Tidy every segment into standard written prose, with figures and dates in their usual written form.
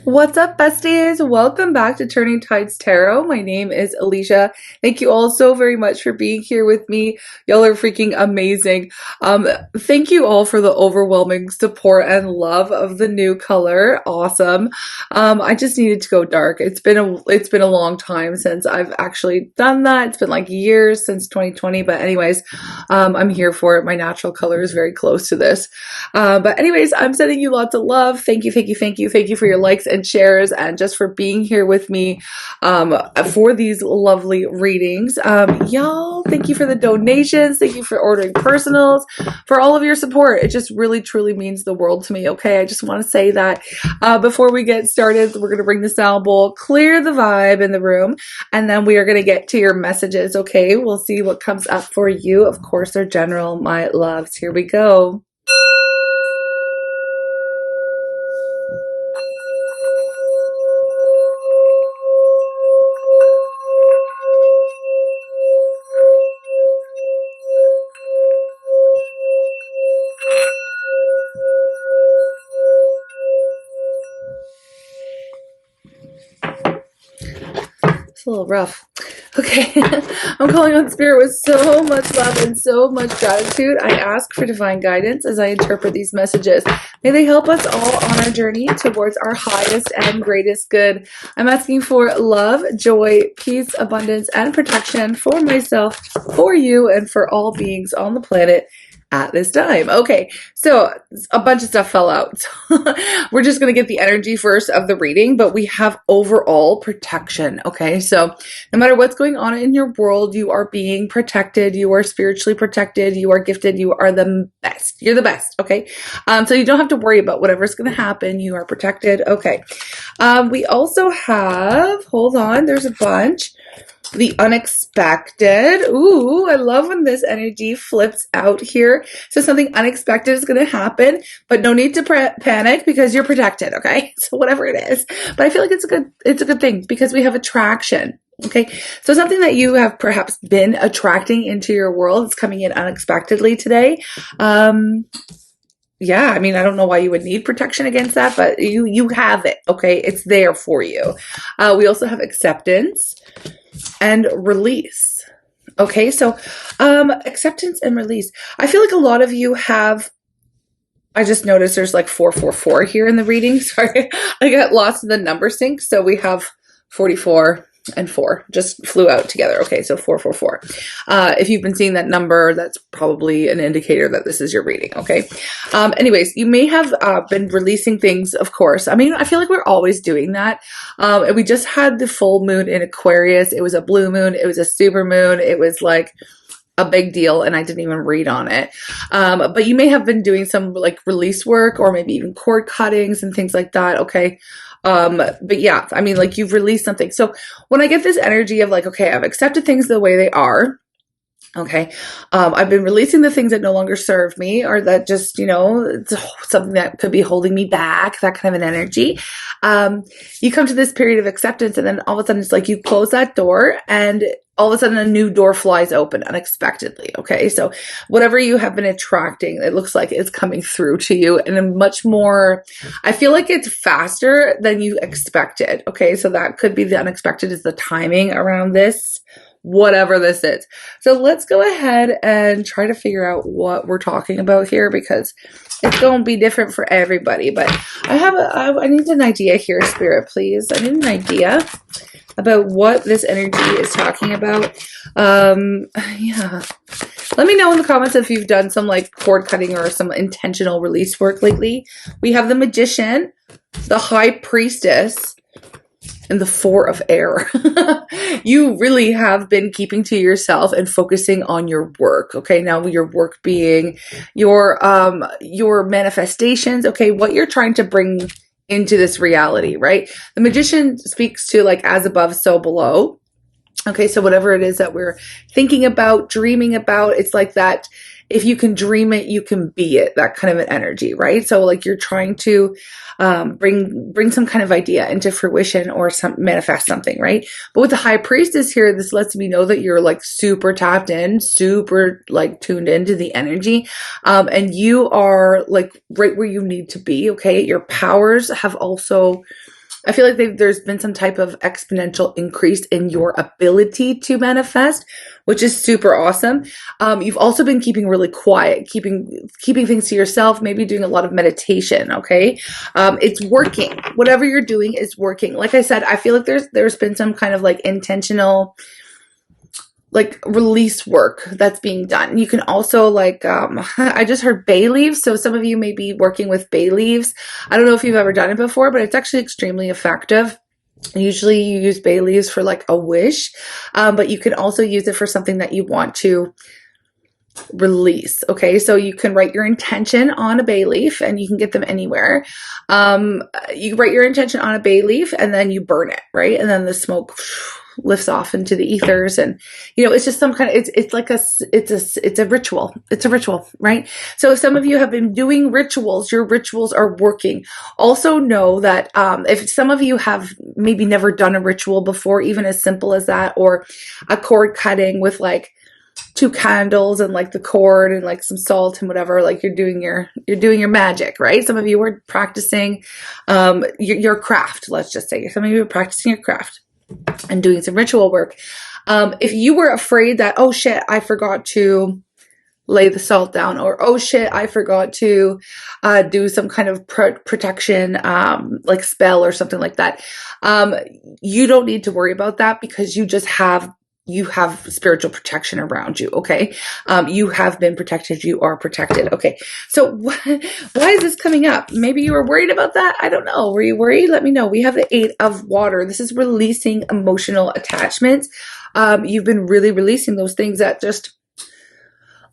What's up, besties? Welcome back to Turning Tides Tarot. My name is Alishia. Thank you all so very much for being here with me. Y'all are freaking amazing. Thank you all for the overwhelming support and love of the new color. Awesome. I just needed to go dark. It's been a long time since I've actually done that. It's been like years since 2020, but anyways, I'm here for it. My natural color is very close to this. But anyways, I'm sending you lots of love. Thank you for your likes and shares and just for being here with me for these lovely readings. Y'all, thank you for the donations. Thank you for ordering personals, for all of your support. It just really, truly means the world to me. Okay, I just want to say that before we get started, we're going to bring the sound bowl, clear the vibe in the room, and then we are going to get to your messages. Okay, we'll see what comes up for you. Of course, they're general, my loves. Here we go. A little rough. Okay, I'm calling on Spirit with so much love and so much gratitude. I ask for divine guidance as I interpret these messages. May they help us all on our journey towards our highest and greatest good. I'm asking for love, joy, peace, abundance, and protection for myself, for you, and for all beings on the planet at this time. Okay, so a bunch of stuff fell out. We're just going to get the energy first of the reading, but we have overall protection. Okay, so no matter what's going on in your world, you are being protected. You are spiritually protected. You are gifted. You are the best. You're the best. Okay, so you don't have to worry about whatever's going to happen. You are protected. Okay, we also have, hold on, there's a bunch. The unexpected. Ooh, I love when this energy flips out here. So something unexpected is going to happen, but no need to panic because you're protected. Okay, so whatever it is, but I feel like it's a good thing because we have attraction. Okay, so something that you have perhaps been attracting into your world is coming in unexpectedly today. Yeah, I mean, I don't know why you would need protection against that, but you have it. Okay, it's there for you. We also have acceptance and release. Okay, so acceptance and release. I feel like a lot of you have, I just noticed there's like 444 here in the reading. Sorry, I got lost in the number sync. So we have 44 and 4 just flew out together. Okay, so 444. If you've been seeing that number, that's probably an indicator that this is your reading. Okay. Anyways, you may have been releasing things, of course. I mean, I feel like we're always doing that. And we just had the full moon in Aquarius. It was a blue moon. It was a super moon. It was like a big deal, and I didn't even read on it. But you may have been doing some like release work or maybe even cord cuttings and things like that. Okay. But yeah, I mean, like you've released something. So when I get this energy of like, okay, I've accepted things the way they are. Okay. I've been releasing the things that no longer serve me or that just, it's something that could be holding me back, that kind of an energy. You come to this period of acceptance and then all of a sudden it's like you close that door and all of a sudden a new door flies open unexpectedly. Okay. So whatever you have been attracting, it looks like it's coming through to you in a much more, I feel like it's faster than you expected. Okay. So that could be the unexpected is the timing around this, whatever this is. So let's go ahead and try to figure out what we're talking about here because it's going to be different for everybody. But I need an idea here, Spirit, please. I need an idea about what this energy is talking about. Yeah. Let me know in the comments if you've done some like cord cutting or some intentional release work lately. We have the Magician, the High Priestess, and the 4 of Air. You really have been keeping to yourself and focusing on your work. Okay. Now your work being your manifestations. Okay. What you're trying to bring into this reality, right? The Magician speaks to like as above, so below. Okay. So whatever it is that we're thinking about, dreaming about, it's like that. If you can dream it, you can be it, that kind of an energy, right? So like you're trying to bring some kind of idea into fruition or manifest something, right? But with the High Priestess here, this lets me know that you're like super tapped in, super like tuned into the energy. And you are like right where you need to be. Okay. Your powers have also I feel like there's been some type of exponential increase in your ability to manifest, which is super awesome. You've also been keeping really quiet, keeping things to yourself, maybe doing a lot of meditation. Okay. It's working. Whatever you're doing is working. Like I said, I feel like there's been some kind of like intentional, like release work that's being done. You can also like, I just heard bay leaves. So some of you may be working with bay leaves. I don't know if you've ever done it before, but it's actually extremely effective. Usually you use bay leaves for like a wish, but you can also use it for something that you want to release. Okay. So you can write your intention on a bay leaf, and you can get them anywhere. You write your intention on a bay leaf and then you burn it, right? And then the smoke lifts off into the ethers, and it's just some kind of, it's a ritual. It's a ritual, right? So if some of you have been doing rituals, your rituals are working. Also know that if some of you have maybe never done a ritual before, even as simple as that, or a cord cutting with like 2 candles and like the cord and like some salt and whatever, like you're doing your magic, right? Some of you are practicing your craft. Let's just say some of you are practicing your craft and doing some ritual work. If you were afraid that, oh shit, I forgot to lay the salt down, or oh shit, I forgot to do some kind of protection like spell or something like that, you don't need to worry about that, because you have spiritual protection around you. Okay. You have been protected. You are protected. Okay. So why is this coming up? Maybe you were worried about that. I don't know. Were you worried? Let me know. We have the 8 of water. This is releasing emotional attachments. You've been really releasing those things that just,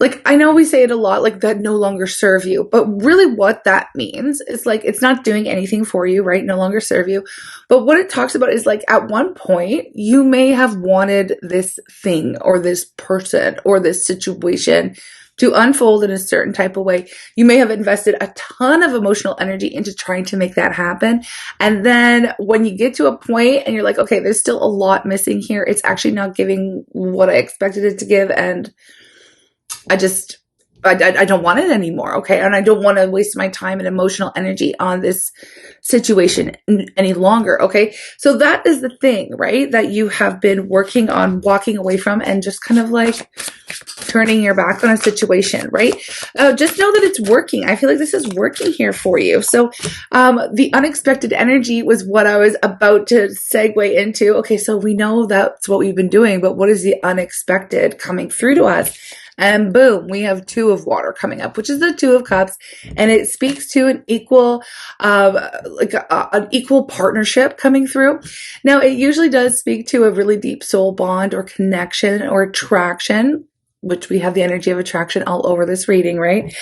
like, I know we say it a lot, like that no longer serve you, but really what that means is like, it's not doing anything for you, right? No longer serve you. But what it talks about is like, at one point you may have wanted this thing or this person or this situation to unfold in a certain type of way. You may have invested a ton of emotional energy into trying to make that happen. And then when you get to a point and you're like, okay, there's still a lot missing here. It's actually not giving what I expected it to give. And I don't want it anymore. Okay. And I don't want to waste my time and emotional energy on this situation any longer. Okay. So that is the thing, right? That you have been working on walking away from, and just kind of like turning your back on a situation, right? Just know that it's working. I feel like this is working here for you. So the unexpected energy was what I was about to segue into. Okay. So we know that's what we've been doing, but what is the unexpected coming through to us? And boom, we have 2 of water coming up, which is the 2 of cups. And it speaks to an equal, an equal partnership coming through. Now, it usually does speak to a really deep soul bond or connection or attraction, which we have the energy of attraction all over this reading, right?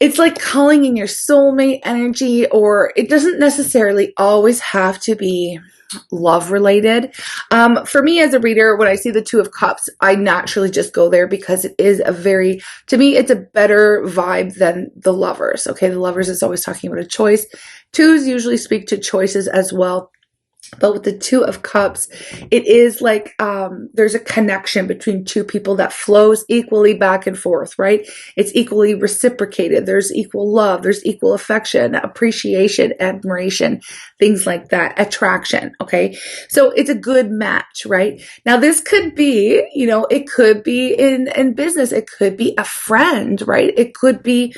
It's like calling in your soulmate energy, or it doesn't necessarily always have to be love related. For me as a reader, when I see the 2 of cups, I naturally just go there, because it is to me, it's a better vibe than the lovers. Okay. The lovers is always talking about a choice. 2s usually speak to choices as well. But with the 2 of cups, it is like there's a connection between 2 people that flows equally back and forth, right? It's equally reciprocated. There's equal love. There's equal affection, appreciation, admiration, things like that, attraction, okay? So it's a good match, right? Now, this could be, it could be in business. It could be a friend, right? It could be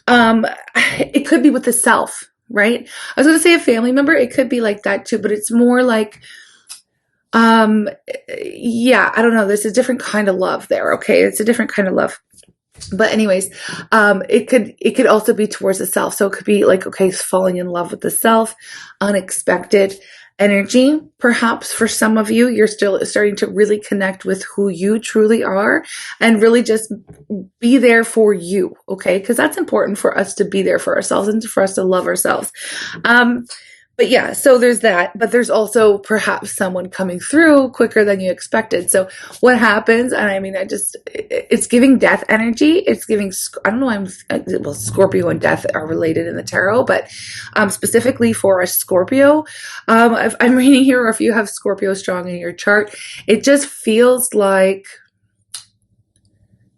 with the self. Right? I was going to say a family member. It could be like that too, but it's more like, yeah, I don't know. There's a different kind of love there. Okay. It's a different kind of love. But anyways, it could also be towards the self. So it could be like, okay, falling in love with the self, unexpected energy. Perhaps for some of you, you're still starting to really connect with who you truly are and really just be there for you. Okay. Because that's important for us to be there for ourselves and for us to love ourselves. But yeah, so there's that, but there's also perhaps someone coming through quicker than you expected. So what happens, and I mean, it's giving death energy. It's giving, I don't know, well, Scorpio and death are related in the tarot, but specifically for a Scorpio, if I'm reading here, or if you have Scorpio strong in your chart, it just feels like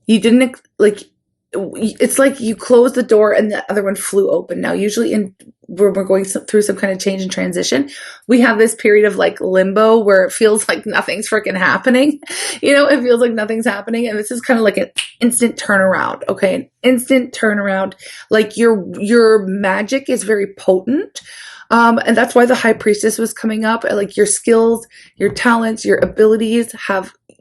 you didn't, like, it's like you closed the door and the other one flew open. Now, usually in we're going through some kind of change and transition. We have this period of like limbo where it feels like nothing's freaking happening. You know, it feels like nothing's happening. And this is kind of like an instant turnaround. Okay. An instant turnaround. Like your magic is very potent. And that's why the high priestess was coming up. Like your skills, your talents, your abilities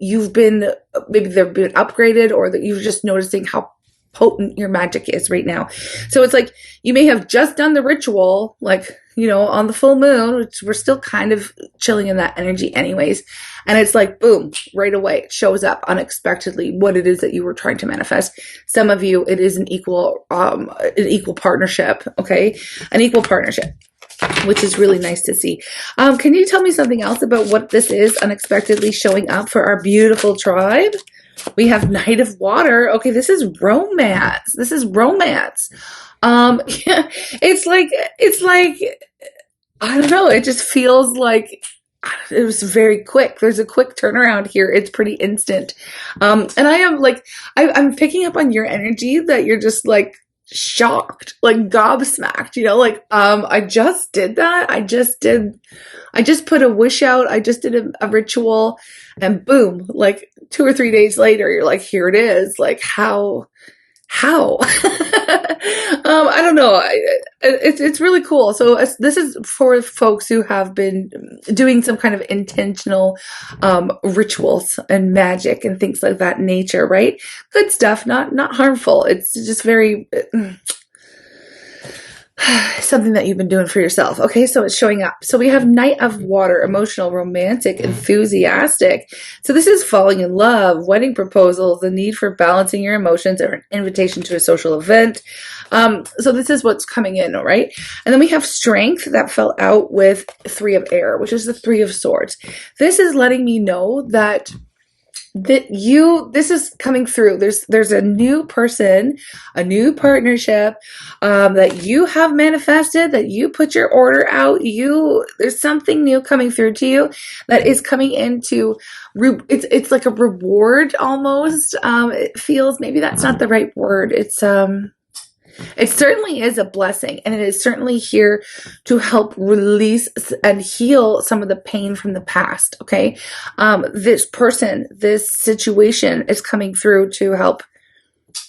you've been, maybe they've been upgraded, or that you're just noticing how potent your magic is right now. So it's like you may have just done the ritual, like, you know, on the full moon, which we're still kind of chilling in that energy anyways. And it's like, boom, right away, it shows up unexpectedly what it is that you were trying to manifest. Some of you, it is an equal partnership. Okay. An equal partnership, which is really nice to see. Can you tell me something else about what this is unexpectedly showing up for our beautiful tribe? We have Knight of Water. Okay, this is romance. This is romance. Yeah, it's like, I don't know. It just feels like it was very quick. There's a quick turnaround here. It's pretty instant. And I am like, I'm picking up on your energy that you're just like, shocked, like gobsmacked, you know, like, I just did that. I just put a wish out. I just did a ritual, and boom, like 2 or 3 days later, you're like, here it is. Like, how? I don't know. It's really cool. So this is for folks who have been doing some kind of intentional rituals and magic and things like that nature, right? Good stuff, not harmful. It's just very something that you've been doing for yourself. Okay, so it's showing up. So we have Knight of Water, emotional, romantic, enthusiastic. So this is falling in love, wedding proposals, the need for balancing your emotions, or an invitation to a social event. So this is what's coming in, all right? And then we have Strength that fell out with 3 of Air, which is the 3 of Swords. This is letting me know that this is coming through. There's a new person, a new partnership, that you have manifested, that you put your order out. There's something new coming through to you that is coming into, it's like a reward almost. It feels, maybe that's not the right word. It certainly is a blessing, and it is certainly here to help release and heal some of the pain from the past, okay? This person, this situation is coming through to help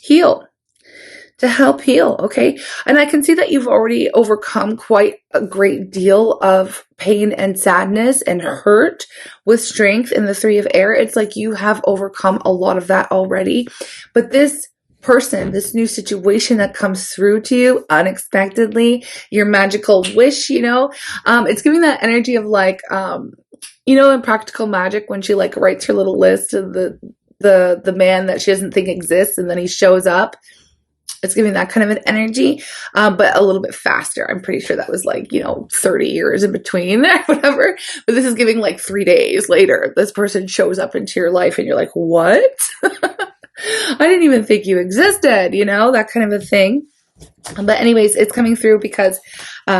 heal. Okay? And I can see that you've already overcome quite a great deal of pain and sadness and hurt with Strength in the 3 of Air. It's like you have overcome a lot of that already, but this person, this new situation that comes through to you unexpectedly, your magical wish, you know, it's giving that energy of like, you know, in Practical Magic, when she like writes her little list of the man that she doesn't think exists, and then he shows up. It's giving that kind of an energy, but a little bit faster. I'm pretty sure that was like, you know, 30 years in between or whatever. But this is giving like 3 days later, this person shows up into your life and you're like, what? I didn't even think you existed, you know, that kind of a thing. But anyways, it's coming through because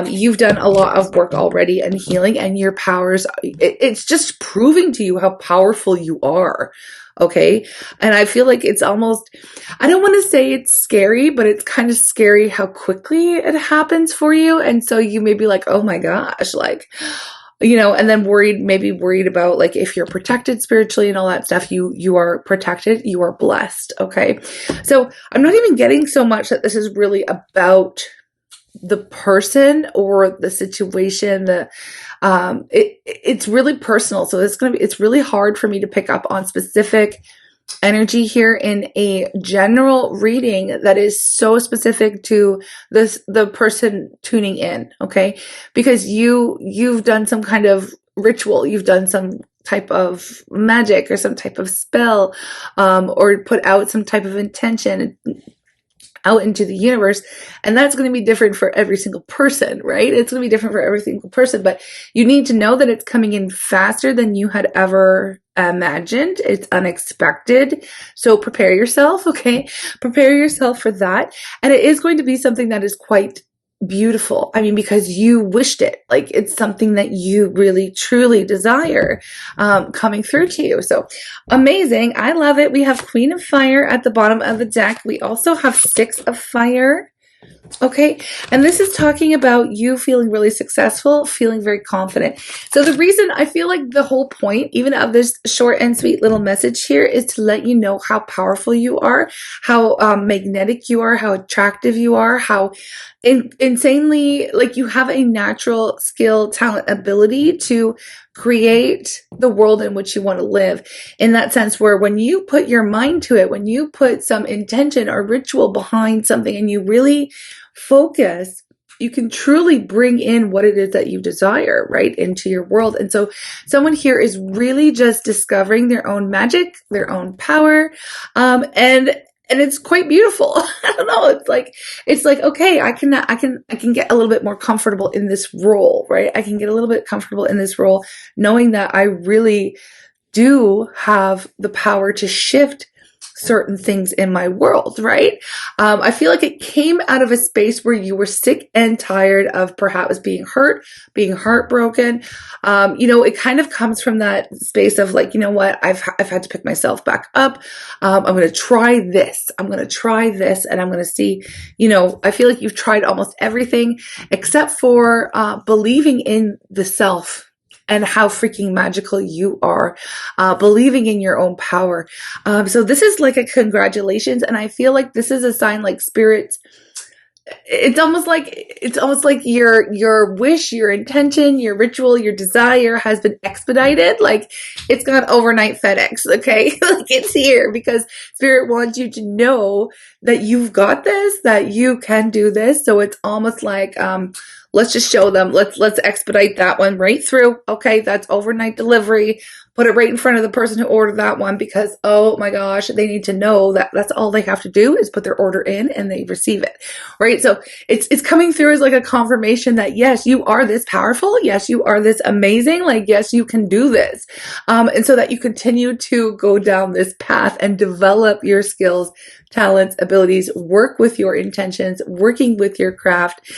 you've done a lot of work already and healing, and your powers, it's just proving to you how powerful you are. Okay. And I feel like it's almost, I don't want to say it's scary, but it's kind of scary how quickly it happens for you. And so you may be like, oh my gosh, like, you know, and then maybe worried about like, if you're protected spiritually and all that stuff, you are protected, you are blessed. Okay. So I'm not even getting so much that this is really about the person or the situation. It's really personal. So it's really hard for me to pick up on specific energy here in a general reading that is so specific to the person tuning in, okay? Because you've done some kind of ritual, you've done some type of magic or some type of spell, or put out some type of intention out into the universe, and that's going to be different for every single person, right? It's going to be different for every single person, but you need to know that it's coming in faster than you had ever imagined. It's unexpected. So prepare yourself, okay? Prepare yourself for that. And it is going to be something that is quite beautiful. I mean, because you wished it. Like, it's something that you really, truly desire coming through to you. So amazing. I love it. We have Queen of Fire at the bottom of the deck. We also have 6 of Fire. Okay. And this is talking about you feeling really successful, feeling very confident. So the reason I feel like the whole point, even of this short and sweet little message here, is to let you know how powerful you are, how magnetic you are, how attractive you are, how insanely, like, you have a natural skill, talent, ability to create the world in which you want to live, in that sense where when you put your mind to it, when you put some intention or ritual behind something and you really focus, you can truly bring in what it is that you desire, right, into your world. And so someone here is really just discovering their own magic, their own power, and it's quite beautiful. I don't know. It's like, okay, I can get a little bit more comfortable in this role, right? I can get a little bit comfortable in this role, knowing that I really do have the power to shift certain things in my world, right? I feel like it came out of a space where you were sick and tired of perhaps being hurt, being heartbroken. It kind of comes from that space of like, you know what, I've had to pick myself back up. I'm going to try this. I'm going to try this, and I'm going to see, I feel like you've tried almost everything except for believing in the self and how freaking magical you are, believing in your own power. So this is like a congratulations. And I feel like this is a sign, like, spirits. It's almost like your wish, your intention, your ritual, your desire has been expedited. Like, it's gone overnight FedEx. Okay. Like, it's here because spirit wants you to know that you've got this, that you can do this. So it's almost like, let's just show them. Let's expedite that one right through. Okay. That's overnight delivery. Put it right in front of the person who ordered that one, because, oh my gosh, they need to know that that's all they have to do is put their order in and they receive it. Right. So it's coming through as like a confirmation that, yes, you are this powerful. Yes, you are this amazing. Like, yes, you can do this. And so that you continue to go down this path and develop your skills, talents, abilities, work with your intentions, working with your craft,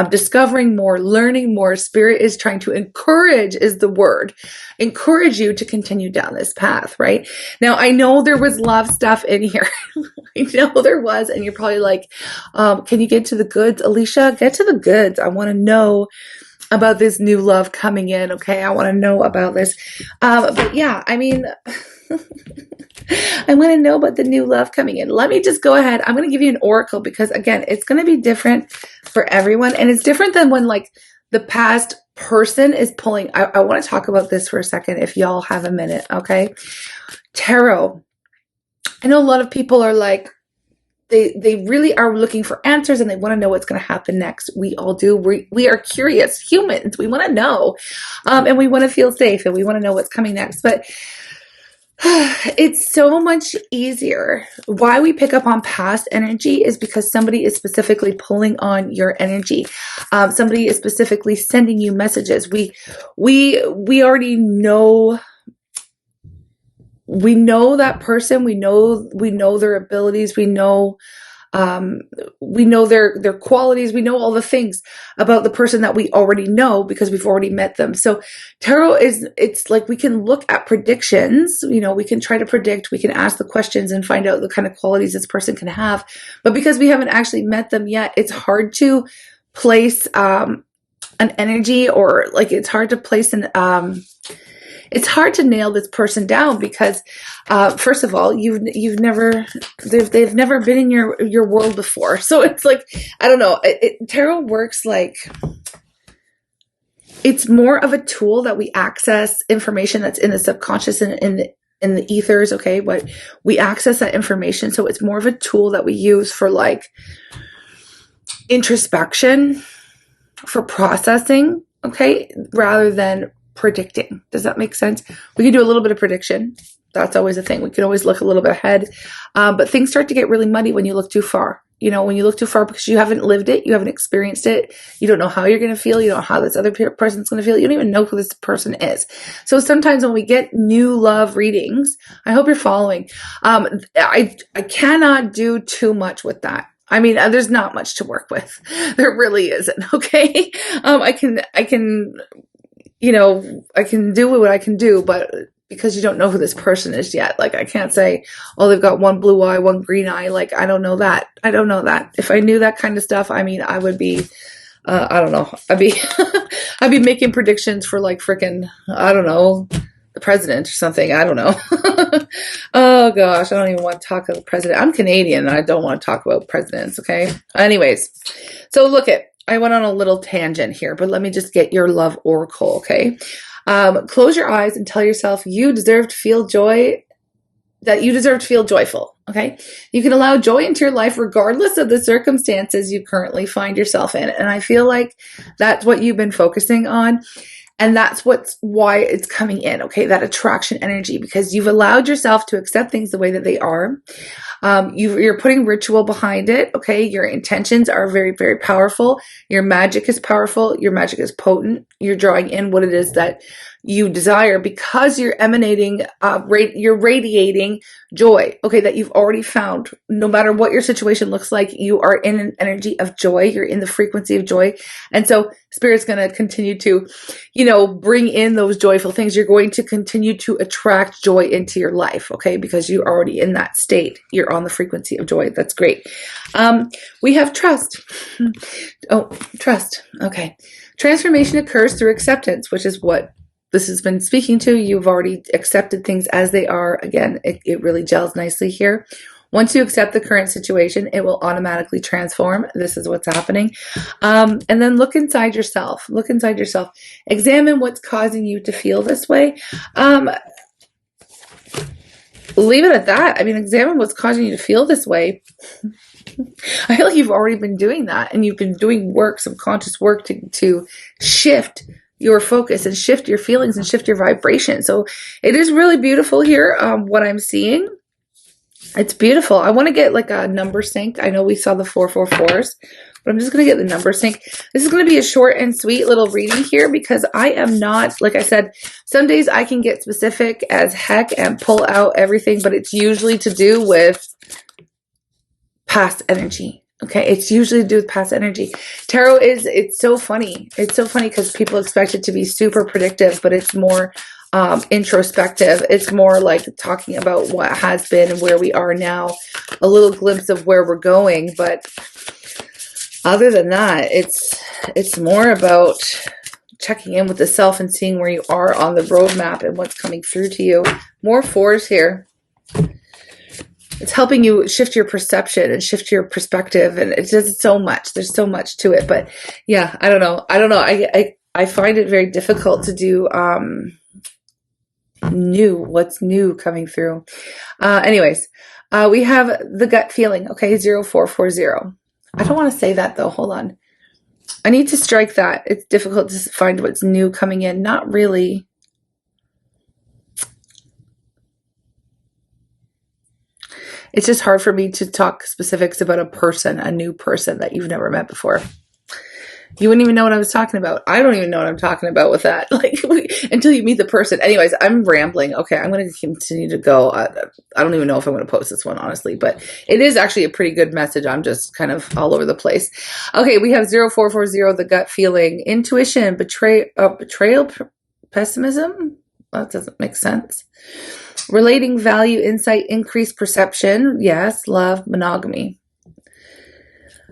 discovering more, learning more. Spirit is trying to encourage, is the word, encourage you to continue down this path, right? Now, I know there was love stuff in here. I know there was, and you're probably like, can you get to the goods, Alishia? Get to the goods. I want to know about this new love coming in, okay? I want to know about this. But yeah, I mean, I want to know about the new love coming in. Let me just go ahead. I'm going to give you an oracle because, again, it's going to be different for everyone. And it's different than when, like, the past person is pulling. I want to talk about this for a second if y'all have a minute, okay? Tarot. I know a lot of people are like, they really are looking for answers and they want to know what's going to happen next. We all do. We are curious humans. We want to know, and we want to feel safe, and we want to know what's coming next. But it's so much easier. Why we pick up on past energy is because somebody is specifically pulling on your energy. Somebody is specifically sending you messages. We already know. We know that person. We know their abilities. We know their qualities. We know all the things about the person that we already know because we've already met them. So tarot it's like we can look at predictions. We can try to predict. We can ask the questions and find out the kind of qualities this person can have. But because we haven't actually met them yet, it's hard to place an energy, or like it's hard to place it's hard to nail this person down because, first of all, they've never been in your world before. So it's like, I don't know. Tarot works like, it's more of a tool that we access information that's in the subconscious and in the ethers. Okay. But we access that information. So it's more of a tool that we use for like introspection, for processing. Okay. Rather than predicting. Does that make sense? We can do a little bit of prediction. That's always a thing. We can always look a little bit ahead. But things start to get really muddy when you look too far. When you look too far because you haven't lived it, you haven't experienced it, you don't know how you're going to feel, you don't know how this other person's going to feel, you don't even know who this person is. So sometimes when we get new love readings, I hope you're following. I cannot do too much with that. I mean, there's not much to work with. There really isn't. Okay. I can do what I can do, but because you don't know who this person is yet. Like, I can't say, oh, they've got one blue eye, one green eye. Like, I don't know that. I don't know that. If I knew that kind of stuff, I mean, I would be, I don't know. I'd be, I'd be making predictions for like freaking, I don't know, the president or something. I don't know. Oh gosh, I don't even want to talk about the president. I'm Canadian and I don't want to talk about presidents. Okay. Anyways, so I went on a little tangent here, but let me just get your love oracle. Okay. Close your eyes and tell yourself you deserve to feel joy, that you deserve to feel joyful. Okay. You can allow joy into your life regardless of the circumstances you currently find yourself in. And I feel like that's what you've been focusing on. And that's why it's coming in, okay? That attraction energy, because you've allowed yourself to accept things the way that they are. You're putting ritual behind it, okay? Your intentions are very, very powerful. Your magic is powerful. Your magic is potent. You're drawing in what it is that you desire because you're emanating, you're radiating joy, okay, that you've already found. No matter what your situation looks like, you are in an energy of joy. You're in the frequency of joy. And so Spirit's going to continue to, bring in those joyful things. You're going to continue to attract joy into your life, okay, because you're already in that state. You're on the frequency of joy. That's great. We have trust. Oh, trust. Okay. Transformation occurs through acceptance, which is what this has been speaking to. You've already accepted things as they are. Again, it really gels nicely here. Once you accept the current situation, it will automatically transform. This is what's happening. And then look inside yourself. Look inside yourself. Examine what's causing you to feel this way. Leave it at that. I mean, examine what's causing you to feel this way. I feel like you've already been doing that, and you've been doing work, subconscious work to shift your focus and shift your feelings and shift your vibration. So it is really beautiful here. What I'm seeing, it's beautiful. I want to get like a number sync. I know we saw the 444s, but I'm just going to get the number sync. This is going to be a short and sweet little reading here because I am not, like I said, some days I can get specific as heck and pull out everything, but it's usually to do with past energy. Okay, it's usually to do with past energy. Tarot it's so funny. It's so funny because people expect it to be super predictive, but it's more introspective. It's more like talking about what has been and where we are now, a little glimpse of where we're going. But other than that, it's more about checking in with the self and seeing where you are on the roadmap and what's coming through to you. More fours here. It's helping you shift your perception and shift your perspective. And it does so much. There's so much to it. But yeah, I don't know. I find it very difficult to do what's new coming through. Anyways, we have the gut feeling. Okay, 0440. I don't want to say that though. Hold on. I need to strike that. It's difficult to find what's new coming in. Not really. It's just hard for me to talk specifics about a person, a new person that you've never met before. You wouldn't even know what I was talking about. I don't even know what I'm talking about with that. Like until you meet the person. Anyways, I'm rambling. Okay, I'm going to continue to go. I don't even know if I'm going to post this one, honestly, but it is actually a pretty good message. I'm just kind of all over the place. Okay, we have 0440, the gut feeling, intuition, betrayal, pessimism. That doesn't make sense. Relating value, insight, increased perception. Yes, love, monogamy.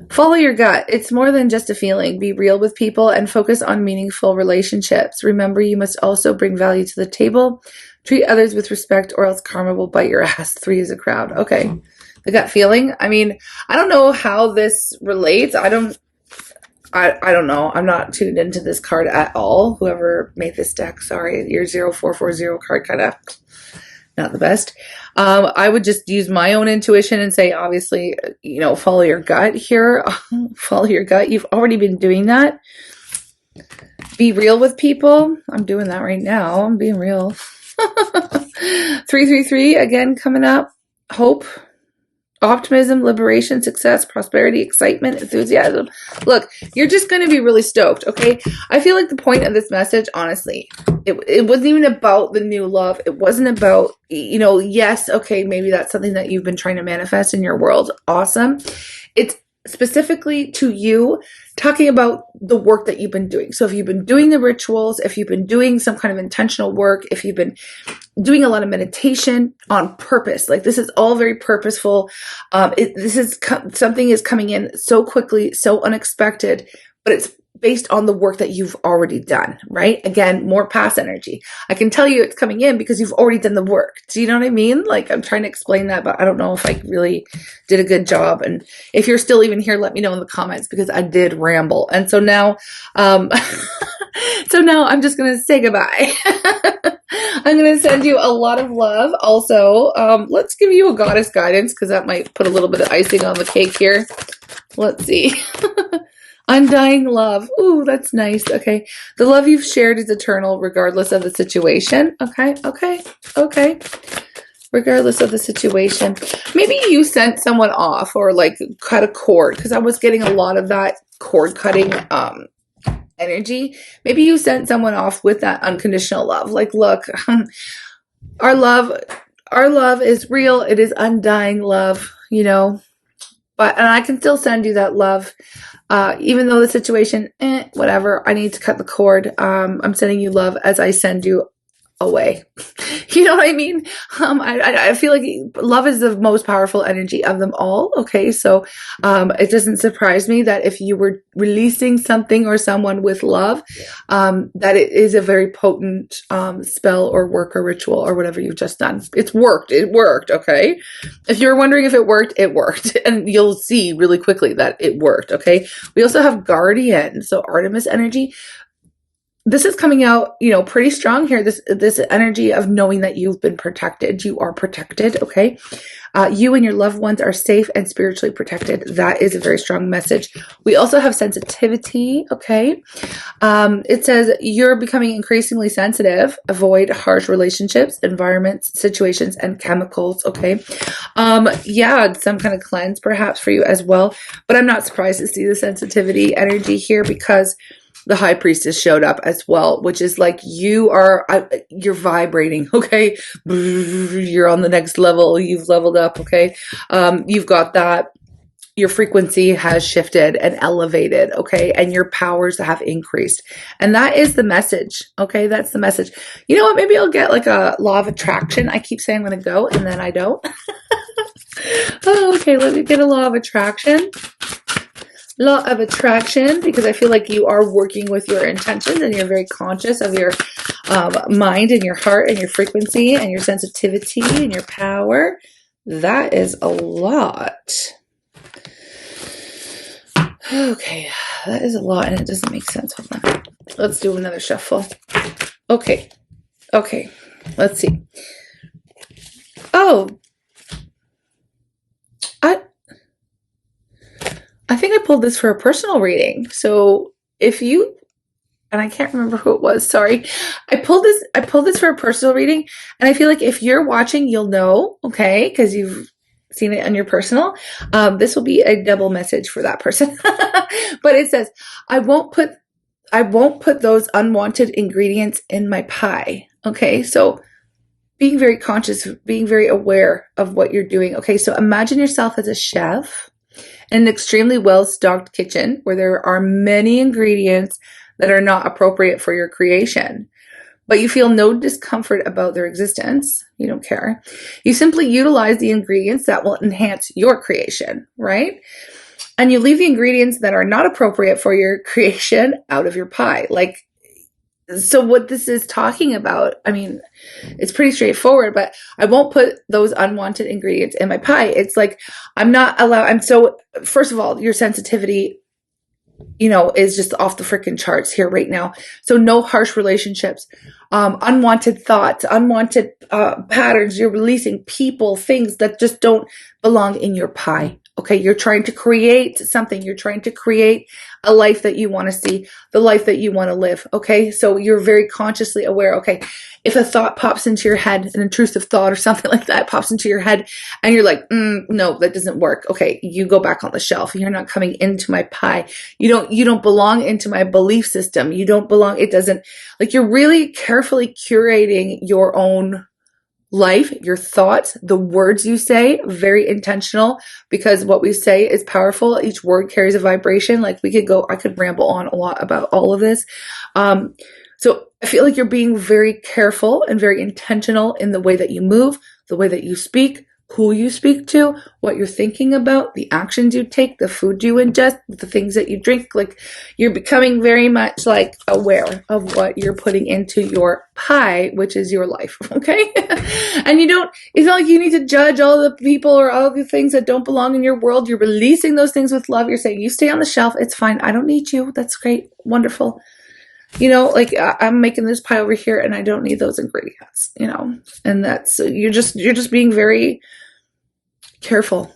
Follow your gut. It's more than just a feeling. Be real with people and focus on meaningful relationships. Remember, you must also bring value to the table. Treat others with respect or else karma will bite your ass. 3 is a crowd. Okay. The gut feeling. I mean, I don't know how this relates. I don't know. I'm not tuned into this card at all. Whoever made this deck, sorry. Your 0440 card kind of not the best. I would just use my own intuition and say, obviously, follow your gut here. Follow your gut. You've already been doing that. Be real with people. I'm doing that right now. I'm being real. 333, again, coming up. Hope. Optimism, liberation, success, prosperity, excitement, enthusiasm. Look, you're just going to be really stoked, okay? I feel like the point of this message, honestly, it wasn't even about the new love. It wasn't about, yes, okay, maybe that's something that you've been trying to manifest in your world. Awesome. It's specifically to you, talking about the work that you've been doing. So if you've been doing the rituals, if you've been doing some kind of intentional work, if you've been doing a lot of meditation on purpose. Like this is all very purposeful. Something is coming in so quickly, so unexpected, but it's based on the work that you've already done, right? Again, more past energy. I can tell you it's coming in because you've already done the work. Do you know what I mean? Like I'm trying to explain that, but I don't know if I really did a good job. And if you're still even here, let me know in the comments because I did ramble. And so now, I'm just going to say goodbye. I'm going to send you a lot of love. Also, let's give you a goddess guidance because that might put a little bit of icing on the cake here. Let's see. Undying love. Ooh, that's nice. Okay. The love you've shared is eternal regardless of the situation. Okay. Regardless of the situation. Maybe you sent someone off or like cut a cord because I was getting a lot of that cord cutting energy. Maybe you sent someone off with that unconditional love. Like, look, our love is real. It is undying love, you know, and I can still send you that love. Even though the situation, whatever, I need to cut the cord. I'm sending you love as I send you away. You know what I mean? I feel like love is the most powerful energy of them all. Okay. So, it doesn't surprise me that if you were releasing something or someone with love, that it is a very potent, spell or work or ritual or whatever you've just done. It's worked. It worked. Okay. If you're wondering if it worked, it worked. And you'll see really quickly that it worked. Okay. We also have guardian. So Artemis energy. This is coming out, you know, pretty strong here. This energy of knowing that you've been protected. You are protected, okay? You and your loved ones are safe and spiritually protected. That is a very strong message. We also have sensitivity, okay? It says you're becoming increasingly sensitive. Avoid harsh relationships, environments, situations, and chemicals, okay? Yeah, some kind of cleanse perhaps for you as well. But I'm not surprised to see the sensitivity energy here because the high priestess showed up as well, which is like you're vibrating, okay? You're on the next level. You've leveled up, okay? You've got that. Your frequency has shifted and elevated, okay? And your powers have increased. And that is the message, okay? That's the message. You know what? Maybe I'll get like a law of attraction. I keep saying I'm going to go and then I don't. Oh, okay, let me get a law of attraction. Law of attraction, because I feel like you are working with your intentions and you're very conscious of your mind and your heart and your frequency and your sensitivity and your power. That is a lot. Okay, that is a lot and it doesn't make sense. Hold on. Let's do another shuffle. Okay, let's see. Oh, I think I pulled this for a personal reading. So if you, and I can't remember who it was, sorry. I pulled this for a personal reading. And I feel like if you're watching, you'll know, okay? Because you've seen it on your personal. This will be a double message for that person. But it says, I won't put those unwanted ingredients in my pie. Okay. So being very conscious, being very aware of what you're doing. Okay. So imagine yourself as a chef in an extremely well-stocked kitchen where there are many ingredients that are not appropriate for your creation, but you feel no discomfort about their existence. You don't care. You simply utilize the ingredients that will enhance your creation, right? And you leave the ingredients that are not appropriate for your creation out of your pie. Like, so what this is talking about, I mean, it's pretty straightforward, but I won't put those unwanted ingredients in my pie. It's like, first of all, your sensitivity, you know, is just off the freaking charts here right now. So no harsh relationships, unwanted thoughts, unwanted patterns. You're releasing people, things that just don't belong in your pie. Okay, you're trying to create something. You're trying to create a life that you want to see, the life that you want to live. Okay, so you're very consciously aware. Okay, if a thought pops into your head, an intrusive thought or something like that pops into your head, and you're like, no, that doesn't work. Okay, you go back on the shelf. You're not coming into my pie. You don't belong into my belief system. You don't belong. It doesn't, like, you're really carefully curating your own life, your thoughts, the words you say, very intentional, because what we say is powerful. Each word carries a vibration. Like I could ramble on a lot about all of this. So I feel like you're being very careful and very intentional in the way that you move, the way that you speak, who you speak to, what you're thinking about, the actions you take, the food you ingest, the things that you drink. Like, you're becoming very much like aware of what you're putting into your pie, which is your life. Okay. And it's not like you need to judge all the people or all the things that don't belong in your world. You're releasing those things with love. You're saying, you stay on the shelf. It's fine. I don't need you. That's great. Wonderful. Like, I'm making this pie over here and I don't need those ingredients, and that's, you're just being very careful,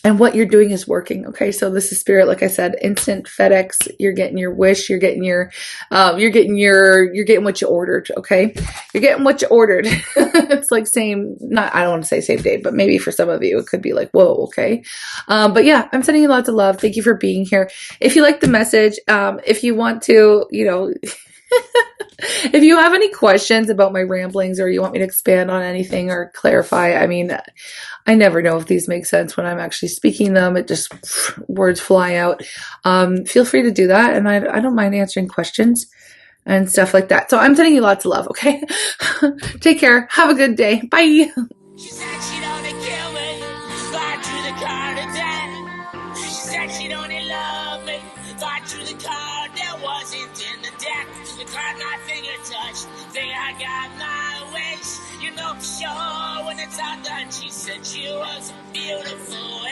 and what you're doing is working. Okay. So this is spirit. Like I said, instant FedEx, you're getting your wish, you're getting you're getting what you ordered. Okay. You're getting what you ordered. It's like I don't want to say same day, but maybe for some of you, it could be like, whoa. Okay. But yeah, I'm sending you lots of love. Thank you for being here. If you like the message, if you want to, if you have any questions about my ramblings, or you want me to expand on anything or clarify, I never know if these make sense when I'm actually speaking them. It just, words fly out. Feel free to do that. And I don't mind answering questions and stuff like that. So I'm sending you lots of love. Okay. Take care. Have a good day. Bye. She said she'd only kill me, fly through the car to death. She said she'd only love me, fly through the car that wasn't in the deck. The card my finger touched, think I got my wish. For sure when it's all done, she said she was beautiful.